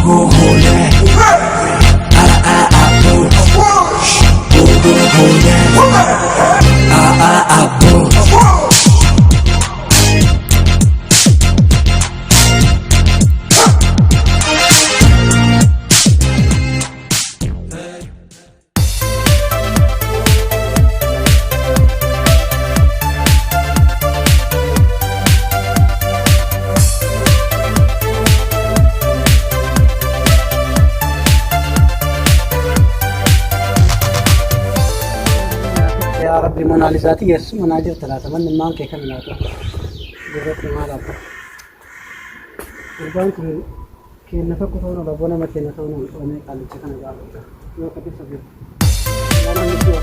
يا ربي مناليزاتي يس مناجر ثلاثة من ما كي كمل هذا جربت ما لا البنك كي نفك كتونا ربنا ما كي نتونا وما قال لي كنا جاب يو كبير سبيل أنا مشي والله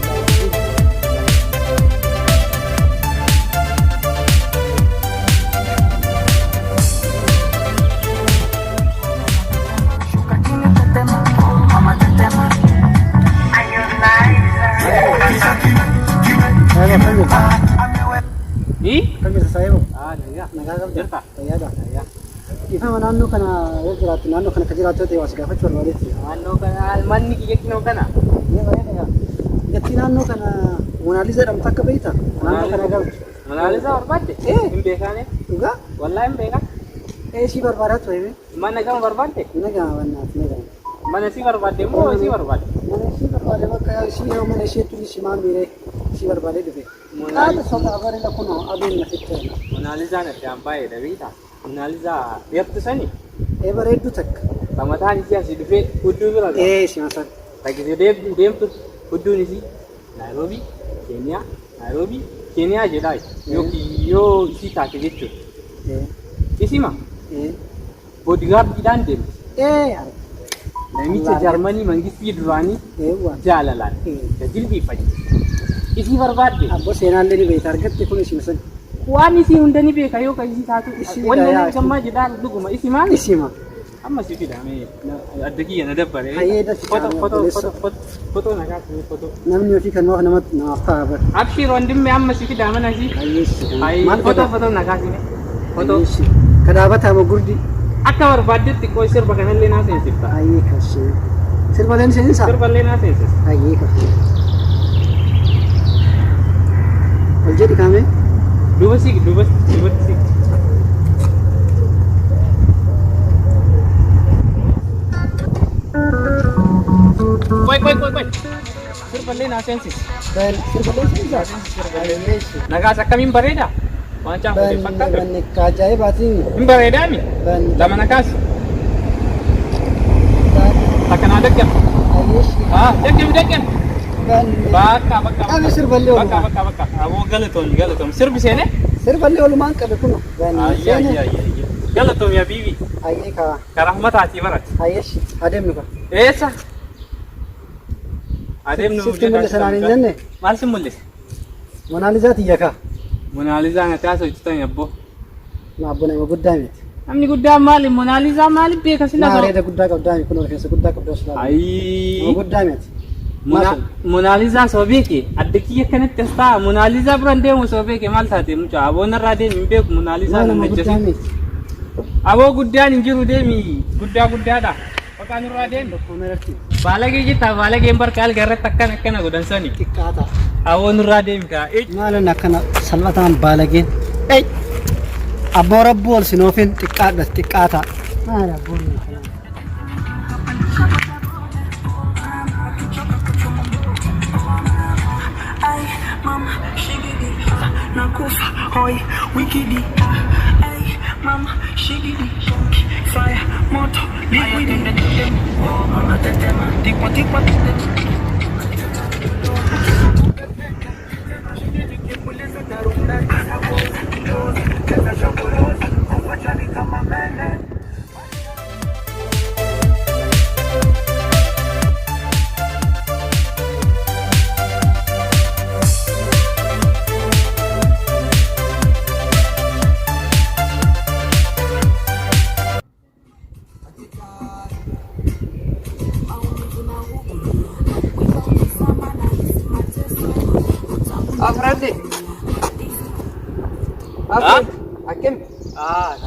Kan bisa saya bu. Ya, negara berapa? Ya dah, ya. Ifa mananno kana yajrat nanno kana kajirat hote wasiga fachwar wale. Nanno kana almanni ki yakno kana. Ya bare ya. Yatti nanno kana Monalisa dam takka beita. Nanno kana gab. Monalisa barbadde? Imbe kane? Uga? Wallahi imbe ka. Si barbarat hoye. Mana kam barbadde? Naga wanna naga. Mana si barbadde mo si barbadde. Mana si barbadde bakka si yo mana si tu si ma mire si barbadde debe. هذا صوت أغاني لكونه أبين نفتنا. مناليزا نتيام باي دبيتا. مناليزا يبتسني. إيه بريدو تك. تما تاني سياسي دفع ودو بلا. إيه سياسة. لكن ديم تو ودو نسي. نيروبي كينيا نيروبي كينيا جداي. يو سيتا كجيتو. إيه. إسمع. إيه. بوديغارد كيدان ديم. إيه. نميت جرماني مانجيس بيدراني. إيه وان. جالالان. كجيل بيفاجي. isi barbadde abbo seenalle ni beeta argatte kun isi masan waan isi hundani beeka yoo ka isi taatu wannan gamma jidaan duguma isi maal isima amma si fidame addakiya na dabbare foto na ka foto namni yofi kan wax namat na aftaaba abshir wandimme amma si fidame na si ay foto na ka si foto kadabata ma gurdi akka barbadde ko sirba kanalle na sensita ay kashi sirba len sensa sirba len na sensa ay kashi jadi kami dua sih Koi sirballe na sensis dan sirballe nagasa kami bareda macam fakka dan kajai batin bareda mi lama nakas takkan ada kan dekem Baka. Kami sirballe wala. Baka. Abo galatom. Sirbi sene? Sirballe wala man kabe kuno. Iya. Galatom ya bibi. Ayye ka. Karahmat ati barat. Ayyesh. Adem nuka. Esa. Adem nu. Sistem sanani nenne. Mal simulis. Monalisa tiyaka. Monalisa ngata so itan yabbo. Na abbo na guddami. Amni gudda mali Monalisa mali be kasila. Na reda gudda guddami kuno kesa gudda kabdo sala. Ai. Guddami. Monalisa sobeke addakiya kanat testa Monalisa brande mo sobeke mal thate mu abo na rade mbe Monalisa na najjasi abo gudda ni jiru de mi gudda da pakanu rade ko merati balage jita balage embar kal garre takkan kana gudan sani tikata abo nu rade mi ka mala nakana salatan balage abo rabbol sinofin tikata mala bol Nakufa, hoy, wikidi. Ay, mama, shigidi. Fire, moto, liquidi. Oh, mama, tetema. Tikwa. Afradi. Akim.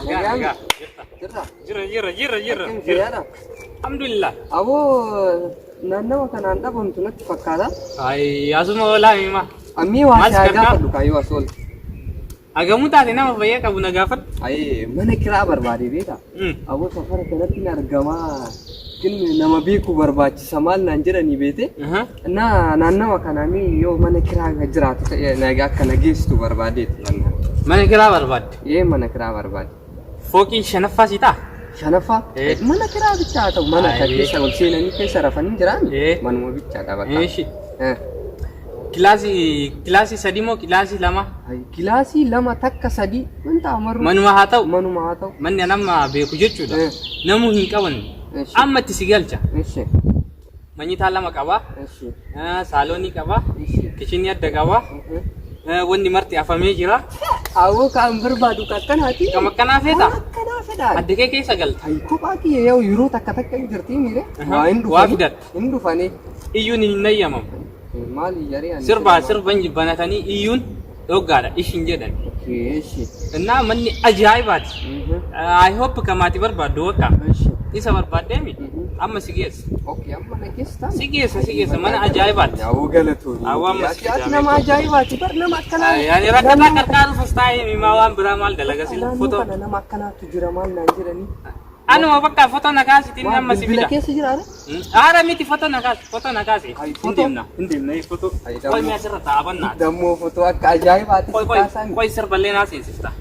Naga. Jira. Alhamdulillah. Abo naannawa kanaan dhabamtu natti fakkaata. Ay, asuma walaa mima. Ammii waa si gaafadhu kaayyoo as ool. Agamuu taate nama fayyee qabu na gaafadhu. Ay, mana kiraa barbaade beektaa? Abo safara kanatti ni argamaa. Nama beeku barbaachisa maal naan jedhanii beete. Naannawa kanaanii yoo mana kiraa jiraatu ta'e akka nageessitu barbaadeetti. Mana kiraa barbaadde? Mana kiraa barbaade. Fooqii shanaffaa si ta'a? Shanaffaa? Mana kiraa bichaa ta'u mana keessa ol seenanii keessa rafanii jiraan manuma bichaa qabata. Kilaasii sadii moo kilaasii lama? Kilaasii lama takka sadii wanta amaru. Manuma haa ta'u? Manuma haa ta'u. Manni nama beeku jechuudha. Namuu hin qaban. Amma itti si galcha. Manyitaa lama qaba. Saaloonii qaba. Kishinii adda qaba. Wanni marti afamee jira. Awoo kan barbaadu akkanaati. Kam akkanaa feeta? Akkanaa fedha. Adda kee keessa galta. Kophaa kiyya yoo yeroo takka takka hin jirti mire. Waa fidatta. Hin dhufanii. Iyyuun hin nayyamamu. Maali jaree? Sirban banatanii iyyuun dhoggaadha ishin jedhan. Innaa manni ajaa'ibaati. I hope kamaati barbaaddu wakka. Isa barbaadee mi? Amma si geessa. Amma na geessa. Si geessa mana ajaa'ibaati. Yaa'uu galatoon. Awwaamma si geessa. Nama ajaa'ibaati bar nama akkanaa. Yaani rakkataa qarqaaru fastaayee mimaa waan biraa maal dalaga sila foto. Nama akkanaatu jira maal naan jedhanii. Anuma bakka foto nakaasitiin amma si fida. Bila keessa jiraare? Aara miti foto nakaasi. Hindeemna foto. Qoy mi'a sirra taa'abannaa. Dammoo foto akka ajaa'ibaati. Qoy sirballee naa seensista.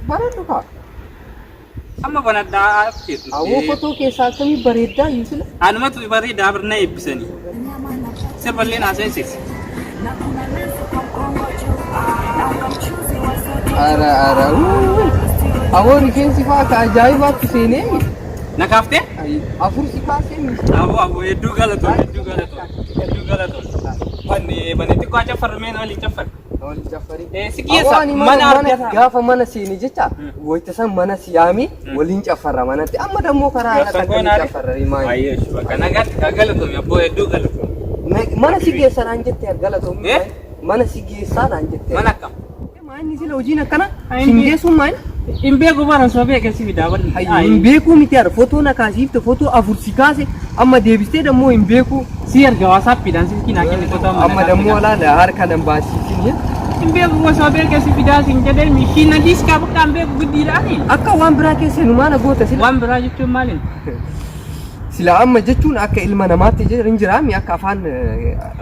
Bareedu kaa. Amma banaddaa feetu. Awwoo foto keessaa akkamii bareeddaa Yusuf. Anumatu bareedaa birna eebbisanii. Sirballee naa seensisa. Ara. Awwoo rifeensi fa'aa akka ajaa'ibaatti seenee. Na kaaftee? Afur si kaasee. Awwoo hedduu galatoon. Baneetti koo caffarmeen waliin caffar. Si geessa mana argata. Gaafa mana seeni jecha wayita san mana siyaami waliin caffarra manatti amma dammoo karaa irra takkanii caffarra maali. Ayyeeshu bakka nagaatti galatoom abboo hedduu galatoom. Mana si geessa naan jettee galatoom. Mana si geessaa naan jettee. Mana akkam? Maanni sila hojiin akkana hin geessuun maali? Hin beeku baran soo beekee si fidaa barri. Hin beekuu miti ara footoo na kaasiifte footoo afur si kaase amma deebistee dammoo hin beeku. Si erga waasaappiidhaan si kinaa kenni footoo amma dammoo laala harka nan baasiisin. Hin beeku gosa beekee si fidaa sin jedhee mishiin nadiis kaa bakka hin beeku guddiidhaani. Akka waan biraa keessa nu maana goota sila. Waan biraa jechuun maaliin? Sila amma jechuun akka ilma namaatti hin jiraami akka afaan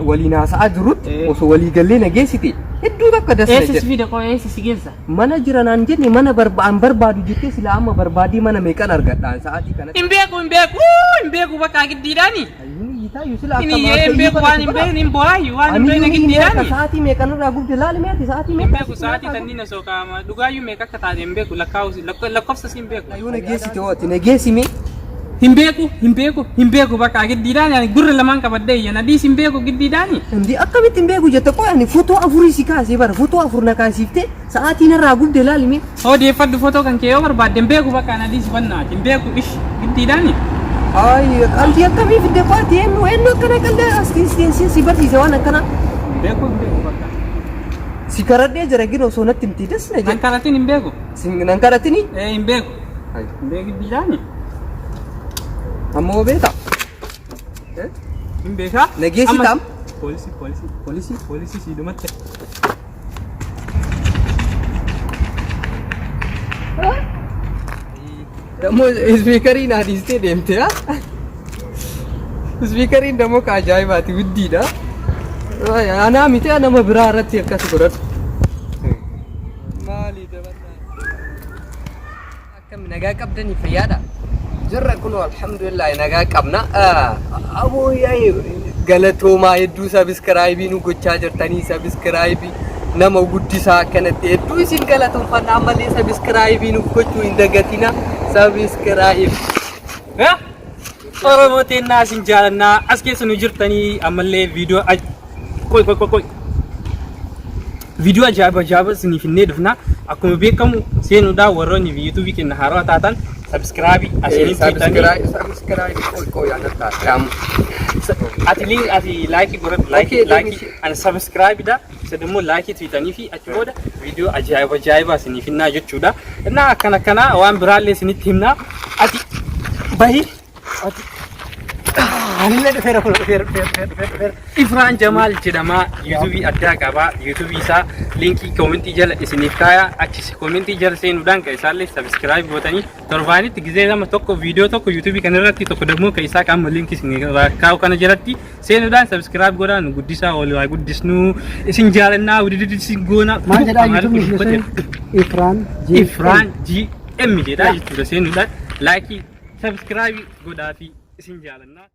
waliin haasa'aa jirutti osoo walii gallee nageessite hedduu takka dasa jedhe. Eessi fide koo eessi si geessa? Mana jiranaan jenne mana barbaadu jettee sila amma barbaadii mana meeqan argadhaan sa'aatii kanatti. Hin beeku bakka giddiidhaani. Hin beeku waan hin beekne hin bo'aayu waan hin beekne giddiidhaani. Sa'aatii meeqan irraa gubde laali meeti sa'aatii meeqa? Hin beeku sa'aatii kanneen osoo kaa'ama dhugaayyuu meeqa akka taate hin beeku lakkoofsa si hin beeku. Yoo nageessite hooti nageessime. Hin beeku bakka giddiidhaani gurra lamaan qabadde iyya nadiis hin beeku giddiidhaani. Hindi akkamitti hin beeku jette qo'ani footoo afurii si kaasee bara footoo afur na kaasiifte sa'aatiin irraa gubde laali mee. Odeeffadhu footoo kan kee yoo barbaadde hin beeku bakka nadiis bannaati hin beeku ish giddiidhaani. Qalbii akkamii fidde qo'ati eenyu akkana qalbii as si barsiise waan akkana. Hin beeku bakka. Si karadhee jira gina osoo natti himtii desna jedhe. Nan karatin hin beeku. Nan karatini? Hin beeku. Hin beeku giddiidhaani. Ammoo beeka. Hin beekaa? Nageessi taam? Poolisii si dhumatte. Dammoo ispiikariin adiistee deemte haa? Ispiikariin dammoo ka ajaa'ibaati widdiidha. Anaa miti nama biraa irratti akkas godhadhu. Maali dabannaa? Akkam nagaa qabdanii fayyaadha? Jirra kun alhamdulillah nagaa qabna. Aboo galatoomaa hedduu sabiskiraayibii nu gochaa jirtanii sabiskiraayibii nama guddisaa akkanatti hedduu isin galatoomfanna ammallee sabiskiraayibii nu gochuu hin dagatina sabiskiraayibii. Oromootiin naasin jaalannaa as keessa nu jirtanii ammallee viidiyoo viidiyoo ajaa'iba isiniif finnee dhufna akkuma beekamu seenuudhaan warroonni yuutuubii keenya haaraa taatan subscribe asini subscribe koi ya ati like and subscribe da sedemo like tweetani fi achiboda video ajaiba asini finna jechuudha inna kana waan biraalle isinitti himna ati bahi Anillee dhufeera kun dhufeera. Ifraan Jamaal jedhama. YouTube addaa qaba. YouTube isaa linkii koomentii jala isiniif kaaya. Achis koomentii jala seenuudhaan kan isaallee subscribe gootanii torbaanitti gizee lama tokko viidiyoo tokko YouTube kana irratti tokko dammoo kan isaa qaama linkii isin kaa'u kana jalatti seenuudhaan subscribe godhaan guddisaa ol waa guddisnu isin jaalannaa wudididi isin goona. Maal jedhaa YouTube Ifraan GM jedhaa jechuudha seenuudhaan like subscribe godhaa fi isin jaalannaa.